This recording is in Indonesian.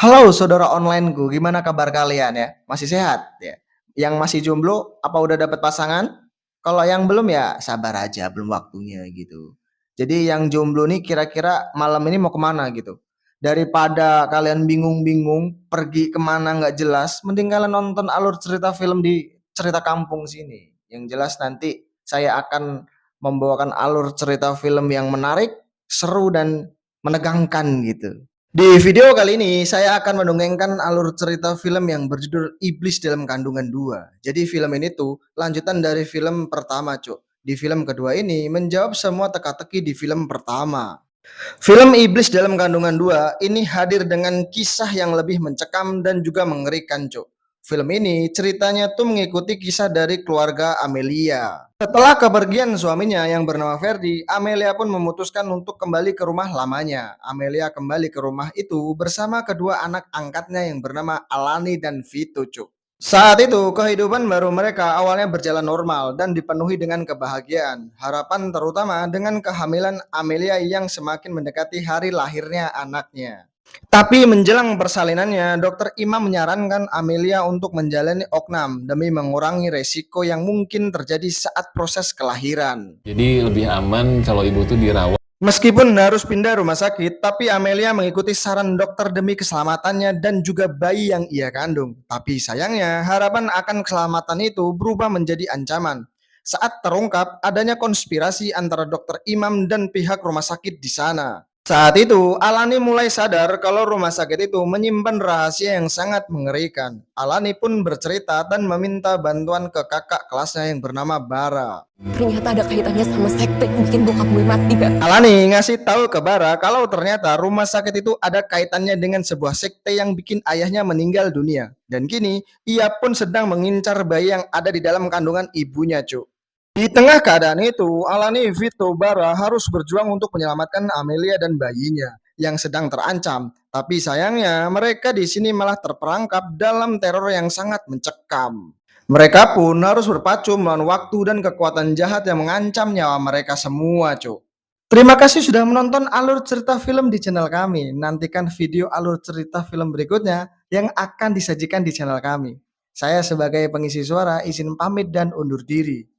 Halo saudara onlineku, gimana kabar kalian ya? Masih sehat ya? Yang masih jomblo, apa udah dapat pasangan? Kalau yang belum ya sabar aja, belum waktunya gitu. Jadi yang jomblo nih kira-kira malam ini mau kemana gitu? Daripada kalian bingung-bingung pergi kemana nggak jelas, mending kalian nonton alur cerita film di cerita kampung sini. Yang jelas nanti saya akan membawakan alur cerita film yang menarik, seru dan menegangkan gitu. Di video kali ini saya akan mendongengkan alur cerita film yang berjudul Iblis dalam Kandungan 2. Jadi film ini tuh lanjutan dari film pertama, Cuk. Di film kedua ini menjawab semua teka-teki di film pertama. Film Iblis dalam Kandungan 2 ini hadir dengan kisah yang lebih mencekam dan juga mengerikan, Cuk. Film ini ceritanya tuh mengikuti kisah dari keluarga Amelia. Setelah kepergian suaminya yang bernama Ferdi, Amelia pun memutuskan untuk kembali ke rumah lamanya. Amelia kembali ke rumah itu bersama kedua anak angkatnya yang bernama Alani dan Vito, Cuk. Saat itu, kehidupan baru mereka awalnya berjalan normal dan dipenuhi dengan kebahagiaan. Harapan terutama dengan kehamilan Amelia yang semakin mendekati hari lahirnya anaknya. Tapi menjelang persalinannya, Dokter Imam menyarankan Amelia untuk menjalani oknam demi mengurangi resiko yang mungkin terjadi saat proses kelahiran. Jadi lebih aman kalau ibu tuh dirawat. Meskipun harus pindah rumah sakit, tapi Amelia mengikuti saran dokter demi keselamatannya dan juga bayi yang ia kandung. Tapi sayangnya, harapan akan keselamatan itu berubah menjadi ancaman saat terungkap adanya konspirasi antara dokter Imam dan pihak rumah sakit di sana. Saat itu, Alani mulai sadar kalau rumah sakit itu menyimpan rahasia yang sangat mengerikan. Alani pun bercerita dan meminta bantuan ke kakak kelasnya yang bernama Bara. Ternyata ada kaitannya sama sekte yang bikin bokap gue mati, Bar. Alani ngasih tahu ke Bara kalau ternyata rumah sakit itu ada kaitannya dengan sebuah sekte yang bikin ayahnya meninggal dunia. Dan kini, ia pun sedang mengincar bayi yang ada di dalam kandungan ibunya, Cuk. Di tengah keadaan itu, Alani, Vito, Bara harus berjuang untuk menyelamatkan Amelia dan bayinya yang sedang terancam. Tapi sayangnya, mereka di sini malah terperangkap dalam teror yang sangat mencekam. Mereka pun harus berpacu melawan waktu dan kekuatan jahat yang mengancam nyawa mereka semua, Cuk. Terima kasih sudah menonton alur cerita film di channel kami. Nantikan video alur cerita film berikutnya yang akan disajikan di channel kami. Saya sebagai pengisi suara izin pamit dan undur diri.